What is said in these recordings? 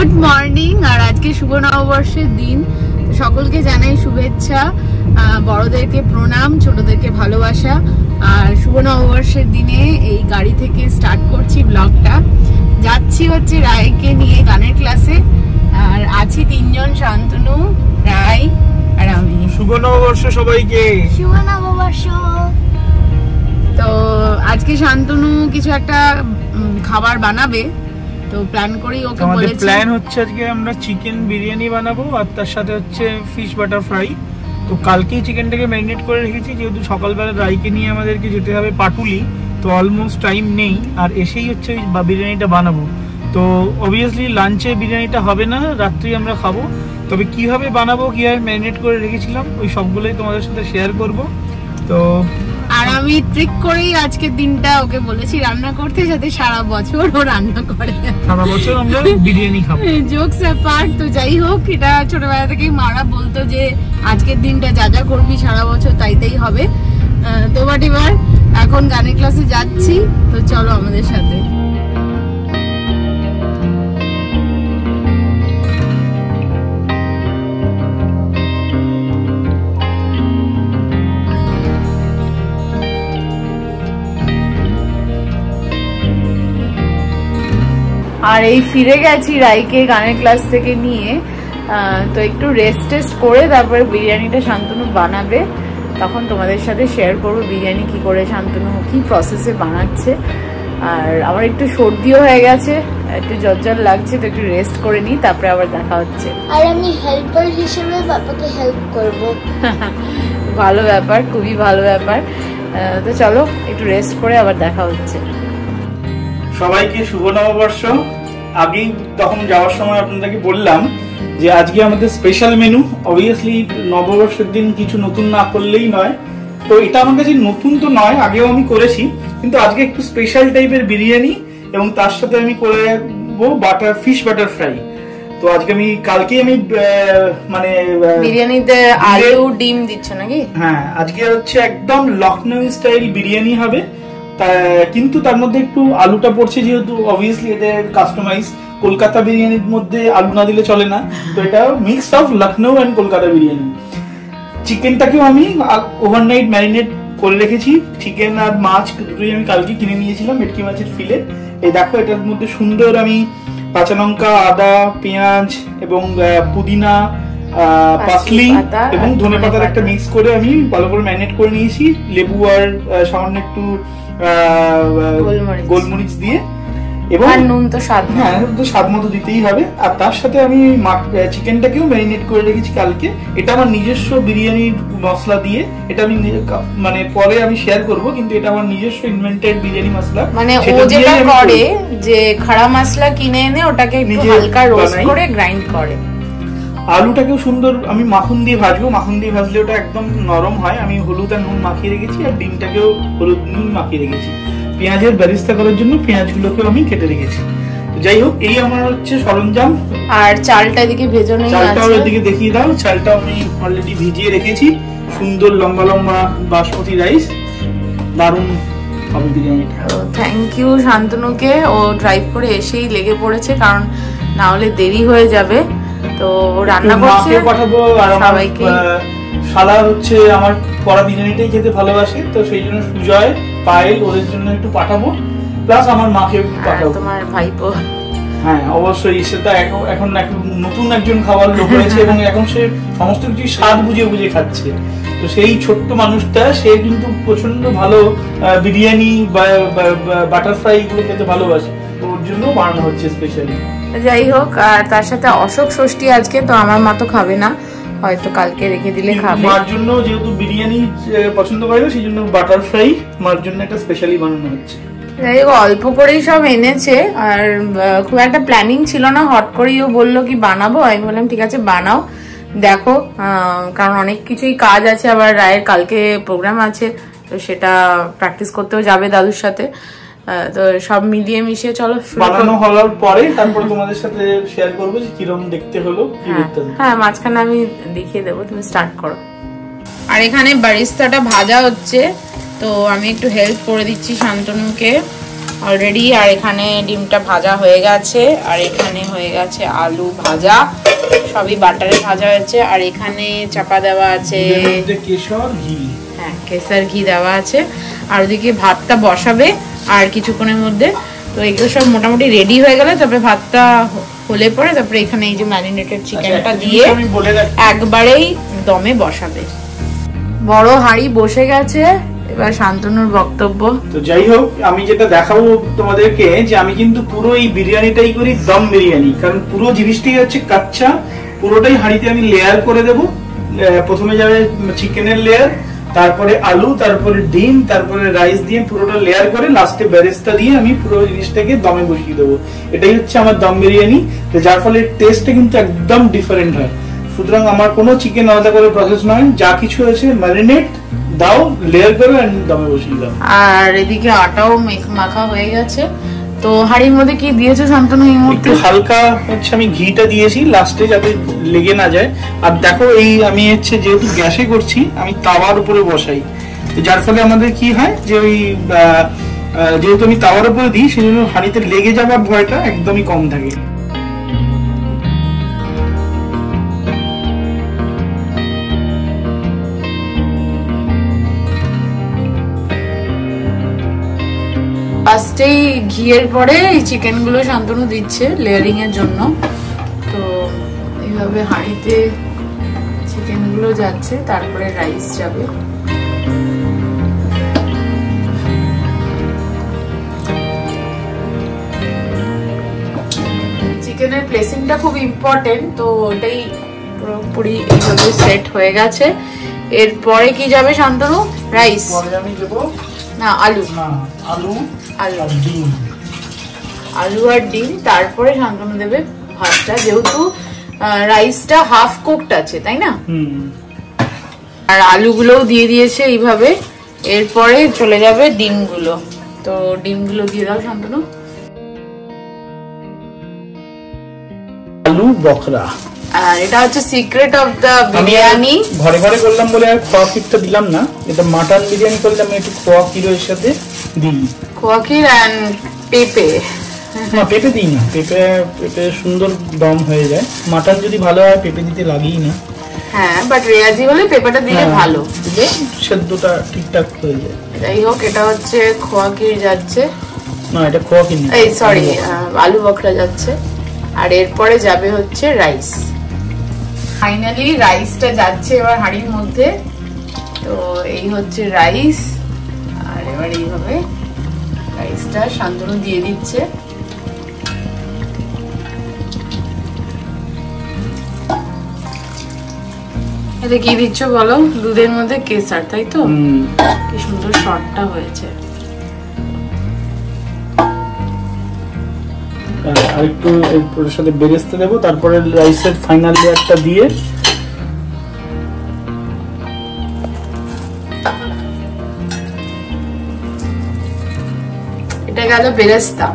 Good morning. আর আজকে শুভ নববর্ষের দিন, সকলকে জানাই শুভেচ্ছা, বড়দেরকে প্রণাম, ছোটদেরকে ভালোবাসা। আর শুভ নববর্ষের দিনে এই গাড়ি থেকে স্টার্ট করছি ব্লগটা। যাচ্ছি হচ্ছে রায়কে নিয়ে গানের ক্লাসে, আর আছি তিনজন, শান্তনু, রায় আর আমি। শুভ নববর্ষ সবাইকে। শুভ নববর্ষ। তো আজকে শান্তনু কিছু একটা খাবার বানাবে, তো প্ল্যান করেই ওকে বলেছি। প্ল্যান হচ্ছে আজকে আমরা চিকেন বিরিয়ানি বানাবো, আর তার সাথে হচ্ছে ফিশ বাটার ফ্রাই। তো কালকেই চিকেনটাকে ম্যারিনেট করে রেখেছি, যেহেতু সকালবেলা রাইকে নিয়ে আমাদেরকে যেতে হবে পাটুলি, তো অলমোস্ট টাইম নেই, আর এসেই হচ্ছে বিরিয়ানিটা বানাবো। তো অবভিয়াসলি লাঞ্চে বিরিয়ানিটা হবে না, রাত্রি আমরা খাবো। তবে কিভাবে বানাবো, কিভাবে ম্যারিনেট করে রেখেছিলাম, ওই সবগুলোই তোমাদের সাথে শেয়ার করব। তো আর আমি ট্রিক করেই আজকের দিনটা ওকে বলেছি রান্না করতে, যাতে সারা বছর ও রান্না করে, সারা বছর আমরা বিরিয়ানি খাবো। Jokes apart. তো যাই হোক, এটা ছোটবেলা থেকেই মারা বলতো যে আজকের দিনটা যা যা করবি সারা বছর তাই হবে। তো বাট এবার এখন গানের ক্লাসে যাচ্ছি, তো চলো আমাদের সাথে। আর এই ফিরে গেছি রাইকে গানের ক্লাস থেকে নিয়ে, তো একটু রেস্ট টেস্ট করে তারপরে বিরিয়ানিটা শান্তনু বানাবে। তখন তোমাদের সাথে শেয়ার করবো বিরিয়ানি কি করে শান্তনু কি প্রসেসে বানাচ্ছে। আর আমার একটু সর্দিও হয়ে গেছে, একটু জ্বর লাগছে, তো একটু রেস্ট করে নিই, তারপরে আবার দেখা হচ্ছে। আর আমি হেল্পার হিসেবে বাবাকে হেল্প করব। ভালো ব্যাপার, খুবই ভালো ব্যাপার। তো চলো একটু রেস্ট করে আবার দেখা হচ্ছে। সবাইকে শুভ নববর্ষ। আগেই তখন যাওয়ার সময় আপনাদেরকে বললাম যে আজকে আমাদের স্পেশাল মেনু। অবভিয়াসলি নববর্ষের দিন কিছু নতুন না করলেই নয়, তো এটা আমার কাছে নতুন তো নয়, আগেও আমি করেছি, কিন্তু আজকে একটু স্পেশাল টাইপের বিরিয়ানি, এবং তার সাথে আমি করবো ফিশ বাটার ফ্রাই। তো আজকে কালকে আমি মানে বিরিয়ানিতে আলু ডিম দিচ্ছ নাকি? হ্যাঁ, আজকে হচ্ছে একদম লখনৌ স্টাইল বিরিয়ানি হবে, কিন্তু তার মধ্যে একটু আলুটা পড়ছে, যেহেতু অবভিয়াসলি এদের কাস্টমাইজ। কলকাতা বিরিয়ানির মধ্যে আলু না দিলে চলে না, তো এটা mix of Lucknow and Kolkata biryani. চিকেনটাকেও আমি ওভারনাইট ম্যারিনেট করে রেখেছি। চিকেন আর মাছ দুটোই আমি কালকে কিনে নিয়েছিলাম, ভেটকি মাছের ফিলে। এই দেখো, এটার মধ্যে সুন্দর আমি কাঁচা লঙ্কা, আদা, পেঁয়াজ এবং পুদিনা, পাসলি এবং ধনেপাতার একটা মিক্স করে আমি ভালো করে ম্যারিনেট করে নিয়েছি, লেবু আর সামান্য একটু গোলমরিচ দিয়ে, এবং নুন তো স্বাদ, হ্যাঁ তো স্বাদ মতো দিতেই হবে। আর তার সাথে আমি চিকেনটাকেও ম্যারিনেট করে রেখেছি কালকে। এটা আমার নিজস্ব বিরিয়ানির মশলা দিয়ে, এটা আমি মানে পরে আমি শেয়ার করব, কিন্তু এটা আমার নিজস্ব ইনভেন্টেড বিরিয়ানি মশলা। মানে ও যেটা করে যে খাড়া মশলা কিনে এনে ওটাকে একটু হালকা রোস্ট করে গ্রাইন্ড করে। আলুটাকেও সুন্দর আমি মাখন দিয়ে ভাজবো, মাখন দিয়ে ভাজলে ওটা একদম নরম হয়। আমি হলুদ আর নুন মাখিয়ে রেখেছি, আর ডিমটাকেও হলুদ নুন মাখিয়ে রেখেছি। পেঁয়াজের বেরেস্তা করার জন্য পেঁয়াজগুলোকেও আমি কেটে রেখেছি। যাই হোক, এই আমার হচ্ছে সরঞ্জাম। আর চালটা এদিকে ভেজানো আছে, চালটাও এদিকে দেখিয়ে দাও। চালটা আমি অলরেডি ভিজিয়ে রেখেছি, সুন্দর লম্বা লম্বা বাসমতি রাইস, দারুণ হবে বিরিয়ানিটা। থ্যাংক ইউ শান্তনুকে, ও ড্রাইভ করে এসেই লেগে পড়েছে, কারণ না হলে দেরি হয়ে যাবে। তো রান্না করছে, পাঠাবো। আর সবাইকে শালা হচ্ছে আমার করা বিরিয়ানিটাই খেতে ভালোবাসে, তো সেই জন্য সুজয়, পায়েল ওদের জন্য একটু পাঠাবো, প্লাস আমার মাকে একটু পাঠাবো। তোমার ভাইপো? হ্যাঁ অবশ্যই, সেটা এখন নতুন একজন খাবার লোক হয়েছে, এবং এখন সে সমস্ত কিছু স্বাদ বুঝে বুঝে খাচ্ছে। তো সেই ছোট্ট মানুষটা, সে কিন্তু প্রচন্ড ভালো বিরিয়ানি বা বাটার ফ্রাই এগুলো খেতে ভালোবাসে, তো ওর জন্য বানানো হচ্ছে স্পেশালি। যাই হোক, আর তার সাথে অশোক ষষ্ঠী আজকে, তো আমার মা তো খাবে না, হয়তো কালকে রেখে দিলে খাবে। মার জন্য যেহেতু বিরিয়ানি পছন্দ করে না, সেই জন্য বাটার ফ্রাই মার জন্য একটা স্পেশালি বানানো হচ্ছে। যাই হোক, অল্প করেই সব এনেছে, আর খুব একটা প্ল্যানিং ছিল না, হট করেই ও বললো কি বানাবো। আমি বললাম ঠিক আছে বানাও, দেখো, কারণ অনেক কিছুই কাজ আছে, আবার রায়ের কালকে প্রোগ্রাম আছে, তো সেটা প্র্যাকটিস করতেও যাবে দাদুর সাথে। তো সব মিলিয়ে মিশিয়ে চলো বানানো হওয়ার পরে তারপর তোমাদের সাথে শেয়ার করবো যে কিরকম দেখতে হলো। হ্যাঁ, মাঝখানে আমি দেখিয়ে দেবো, তুমি স্টার্ট করো। আর এখানে বারিস্তাটা ভাজা হচ্ছে, তো আমি একটু হেল্প করে দিচ্ছি শান্তনুকে। অলরেডি। আর এখানে ডিমটা ভাজা হয়ে গেছে, আর এখানে হয়ে গেছে আলু ভাজা, সবই বাটারে ভাজা হয়েছে। আর এখানে চাপা দেওয়া আছে কেশর ঘি, হ্যাঁ কেশর ঘি দেওয়া আছে। আর ওদিকে ভাতটা বসাবে আর কিছুক্ষণের মধ্যে। তো এগুলো সব মোটামুটি রেডি হয়ে গেলে তারপরে ভাতটা হলে পরে তারপরে এখানে এই যে ম্যারিনেটেড চিকেনটা দিয়ে একবারেই দমে বসাবে। বড় হাঁড়ি বসে গেছে, এবার শান্তনুর বক্তব্য। তো যাই হোক, আমি যেটা দেখাবো তোমাদেরকে যে আমি কিন্তু পুরো এই বিরিয়ানিটাই করি দম বিরিয়ানি, কারণ পুরো জিনিসটাই হচ্ছে কাচ্চা। পুরোটাই হাঁড়িতে আমি লেয়ার করে দেব। প্রথমে যাবে চিকেনের লেয়ার, তারপরে আলু, তারপরে ডিম, তারপরে রাইস দিয়ে পুরোটা লেয়ার করে লাস্টে বেরেস্তা দিয়ে আমি পুরো জিনিসটাকে দমে বসিয়ে দেবো। এটাই হচ্ছে আমার দম বিরিয়ানি, যার ফলে টেস্টটা কিন্তু একদম ডিফারেন্ট হয়। সুতরাং আমার কোনো চিকেন আলাদা করে প্রসেস নয়, যা কিছু আছে ম্যারিনেট দাও, লেয়ার করো আর দমে বসিয়ে দাও। আর এদিকে আটাও মাখা হয়ে গেছে। তো হাঁড়ির মধ্যে কি দিয়েছো শান্তনু এই মুহূর্তে? একটু হালকা হচ্ছে আমি ঘিটা দিয়েছি লাস্টে, যাতে লেগে না যায়। আর দেখো এই আমি হচ্ছে যেহেতু গ্যাসে করছি, আমি তাওয়ার উপরে বসাই, যার ফলে আমাদের কি হয় যে ওই যেহেতু আমি তাওয়ার উপরে দিই, সেই জন্য হাঁড়িতে লেগে যাওয়ার ভয়টা একদমই কম থাকে। ফার্স্টেই ঘিয়ের পরে এই চিকেন গুলো শান্তনু দিচ্ছে লেয়ারিং এর জন্য। তো এইভাবে হাঁড়িতে চিকেন গুলো যাচ্ছে, তারপরে রাইস যাবে। চিকেনের প্লেসিংটা খুব ইম্পর্টেন্ট, তো ওটাই পুরোপুরি এইভাবে সেট হয়ে গেছে। এরপরে কি যাবে শান্তনু? রাইস? আমি দেবো না আলু, আলু আলু আর ডিম, আলু আর ডিম। তারপরে শান্তনু দেবে ভাতটা, যেহেতু রাইসটা হাফ কুকড আছে তাই না। আর আলুগুলোও দিয়ে দিয়েছে এইভাবে। এরপরে চলে যাবে ডিমগুলো। তো ডিমগুলো দিয়ে দাও শান্তনু। আলু বখরা। আর এটা হচ্ছে সিক্রেট অফ দা বিরিয়ানি। ঘরে ঘরে করলাম বলে আর খোয়া ক্ষীরটা দিলাম না। এটা মাটন বিরিয়ানি করলে আমি একটু খোয়া ক্ষীর এর সাথে দিই। খোয়া ক্ষীর এন্ড পেঁপে। না পেঁপে দিই না, পেঁপে সুন্দর দম হয়ে যায়। মাটন যদি ভালো হয় পেঁপে দিতে লাগেই না। হ্যাঁ বাট রেয়াজি হলে পেঁপেটা দিলে ভালো, দিলে সেদ্ধটা ঠিকঠাক হয়ে যায়। যাই হোক, এটা হচ্ছে খোয়া ক্ষীর যাচ্ছে। না এটা খোয়া ক্ষীর না, এই সরি আলু বখরা যাচ্ছে। আর এরপরে যাবে হচ্ছে রাইস। ফাইনালি রাইসটা যাচ্ছে এবার হাঁড়ির মধ্যে। তো এই হচ্ছে রাইস। আর এবার এইভাবে রাইসটা শান্তনু দিয়ে দিচ্ছে। এটা কি দিচ্ছ বলো? দুধের মধ্যে কেসার, তাই তো? কি সুন্দর শটটা হয়েছে। আর একটু এর সাথে বেরেস্তা দেবো, তারপরে রাইসের ফাইনাল লেয়ারটা দিয়ে এটা গেল বেরেস্তা।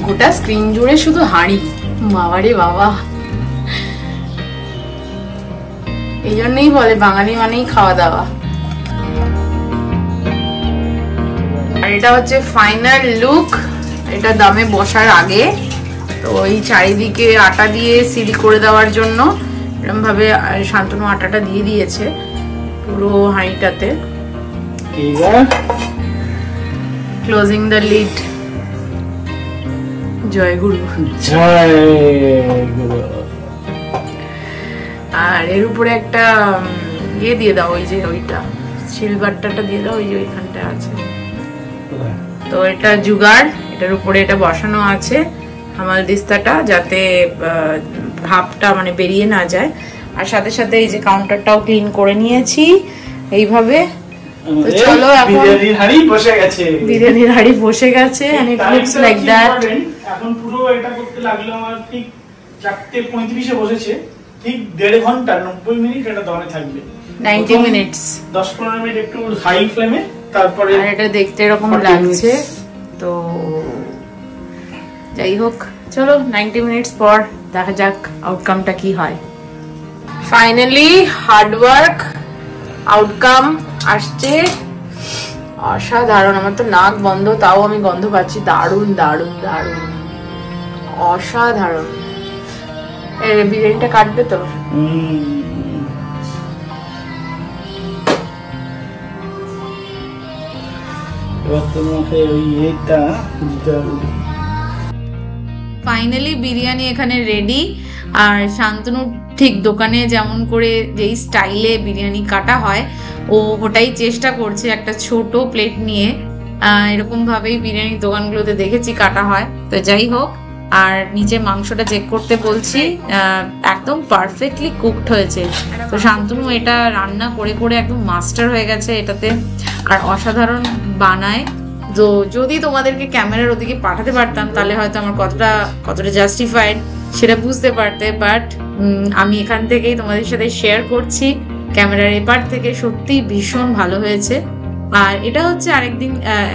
গোটা স্ক্রিন জুড়ে শুধু হাঁড়ি, বাবারে বাবা। এই জন্যই বলে বাঙালি মানেই খাওয়া দাওয়া। আর এটা হচ্ছে ফাইনাল লুক, এটা দমে বসার আগে। তো এই চারিদিকে আটা দিয়ে সিল করে দেওয়ার জন্য এরকম ভাবে শান্তনু আটাটা দিয়ে দিয়েছে পুরো হাঁড়িটাতে। Closing the lid. জয় গুরু। আর এর উপরে একটা ইয়ে দিয়ে দাও, ওই যে ওইটা সিলভারটা দিয়ে দাও, ওই যে ওইখানটা আছে। তো এটা জুগাড়, এটার উপরে এটা বসানো আছে হামাল দিস্তাটা, যাতে ভাপটা মানে বেরিয়ে না যায়। আর সাথে সাথে এই যে কাউন্টারটাও ক্লিন করে নিয়েছি এইভাবে। তো চলো এখন বিরিয়ানির হাঁড়ি বসে গেছে। বিরিয়ানির হাঁড়ি বসে গেছে and it looks like that. এখন পুরো এটা করতে লাগলো আমার ঠিক 4:35 এ বসেছে, ঠিক 1.5 ঘন্টা 90 মিনিট এটা দমে থাকবে। 90 মিনিটস 10-15 মিনিট একটু হাই ফ্লেমে, তারপরে আর এটা দেখতে এরকম লাগছে। তো যাই হোক, চলো 90 মিনিটস পর দেখা যাক আউটকামটা কি হয়। ফাইনালি হার্ড ওয়ার্ক আউটকাম আসছে অসাধারণ। আমার তো নাক বন্ধ, তাও আমি গন্ধ পাচ্ছি। দারুণ দারুণ দারুণ, অসাধারণ। বিরিয়ানিটা কাটবে তো? ফাইনালি বিরিয়ানি এখানে রেডি। আর শান্তনু ঠিক দোকানে যেমন করে যেই স্টাইলে বিরিয়ানি কাটা হয় ও ওটাই চেষ্টা করছে, একটা ছোট প্লেট নিয়ে। এরকম ভাবেই বিরিয়ানির দোকানগুলোতে দেখেছি কাটা হয়। তো যাই হোক, আর নিচে মাংসটা চেক করতে বলছি, একদম পারফেক্টলি কুকড হয়েছে। তো শান্তনু এটা রান্না করে করে একদম মাস্টার হয়ে গেছে এটাতে, আর অসাধারণ বানায়। তো যদি তোমাদেরকে ক্যামেরার ওদিকে পাঠাতে পারতাম তাহলে হয়তো আমার কতটা জাস্টিফাইড সেটা বুঝতে পারতে, বাট আমি এখান থেকেই তোমাদের সাথে শেয়ার করছি ক্যামেরার এপার থেকে। সত্যি ভীষণ ভালো হয়েছে। আর এটা হচ্ছে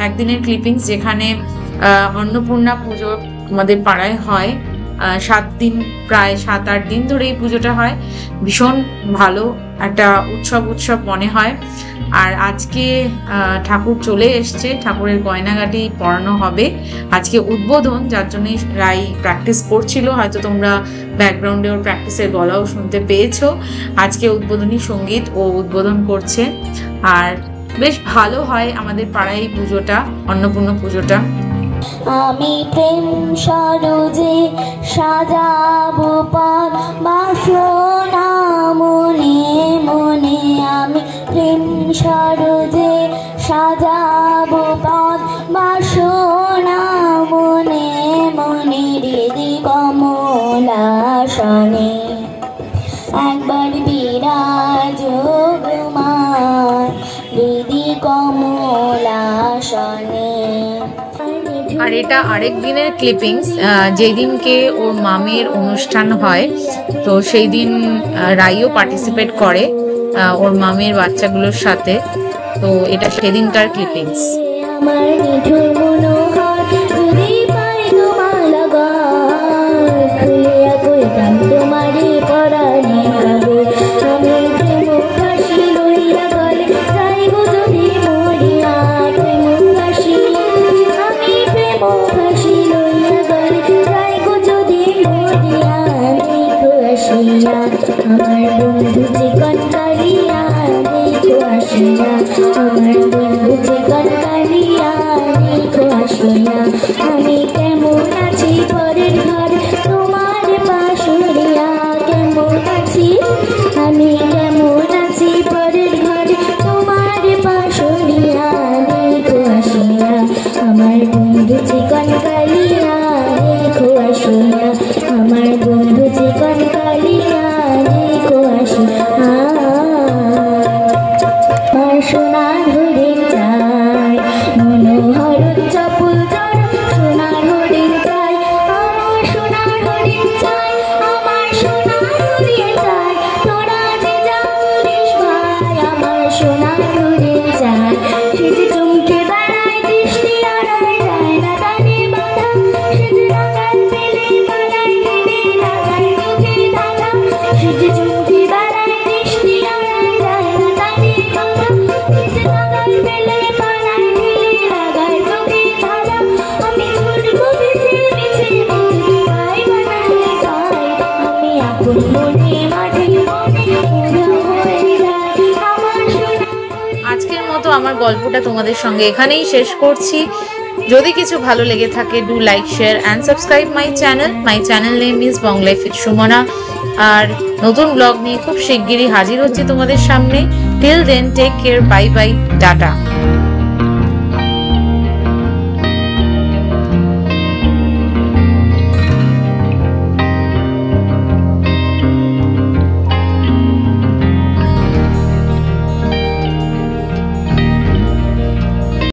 একদিনের ক্লিপিংস, যেখানে অন্নপূর্ণা পুজো আমাদের পাড়ায় হয়। 7 দিন, প্রায় 7-8 দিন ধরে এই পুজোটা হয়। ভীষণ ভালো একটা উৎসব মনে হয়। আর আজকে ঠাকুর চলে এসছে, ঠাকুরের গয়নাগাটি পরানো হবে। আজকে উদ্বোধন, যার জন্য রাই প্র্যাকটিস করছিল, হয়তো তোমরা ব্যাকগ্রাউন্ডে ওর প্র্যাকটিসের গলাও শুনতে পেয়েছো। আজকে উদ্বোধনী সঙ্গীত ও উদ্বোধন করছে। আর বেশ ভালো হয় আমাদের পাড়ায় এই পুজোটা, অন্নপূর্ণা পুজোটা। আমি প্রেম সরোজে সাজাবো পথ বাসনা মনে মনে, আমি প্রেম সরোজে সাজাবো পথ বাসনা মনে মনে, হৃদি কমলাসনে একবার বিরাজমান হৃদি কমলাসনে। আর এটা আরেক দিনের ক্লিপিংস, যেই দিনকে ওর মামের অনুষ্ঠান হয়, তো সেই দিন রাইও পার্টিসিপেট করে ওর মামের বাচ্চাগুলোর সাথে। তো এটা সেদিনকার ক্লিপিংস। আমার নিঠুর মনোহর যদি পাই তোমার লাগা, খুলিয়া কইতাম তোমারে পরাণে কাগজ, আমি প্রেম কাশি লইয়া গলে যাইব যদি মরিয়া, প্রেম কাশি আমি প্রেম কাশি লইয়া গলে যাইব যদি মরিয়া, দেখো আসিয়া আমার বন্ধু চিকন কালিয়া, দেখো আসিয়া আমার বন্ধু চিকন কালিয়া, দেখো আসিয়া আমি কেমন আছি পরের ঘর তোমার পাশুরিয়া, কেমন আছি আমি কেমন আছি পরের ঘর তোমার পাশুরিয়া, দেখো আসিয়া আমার বন্ধু চিকন কালিয়া, দেখো আসিয়া আমার বন্ধু চিকন কালিয়া, দেখো আসিয়া। আমার সোনার হরিণ চাই মনোহর চপুল চর, সোনার হরিণ চাই আমার সোনার হরিণ চাই, আমার সোনার হরিণ চাই, তোরা যে যাওরিস ভাই আমার সোনার হরিণ চাই, সে যে চমকে বেড়ায় দৃষ্টি আড়ায় যায় না তারে বাধা, সে যে রাগাল পেলে পালায় দিলে লাগায় চোখে ধাঁধা, সে যে চমকে বেড়ায় দৃষ্টি আড়ায় যায় না তারে বাধা, সে যে রাগাল পেলে পালায় দিলে লাগায় চোখে ধাঁধা, আমি ছুটবো পিছে পিছে বুঝতে পাই বানালে পাই, আমি আপন মনে মাঠে মনে উড়া হয়ে যায় আমার সোনার। আজকের মতো আমার গল্পটা তোমাদের সঙ্গে এখানেই শেষ করছি। যদি কিছু ভালো লেগে থাকে, do like, share and subscribe my channel. My channel name is Bong life with Sumana. আর নতুন ব্লগ নিয়ে খুব শিগগিরই হাজির হচ্ছি তোমাদের সামনে। Till then take care, bye bye, tata.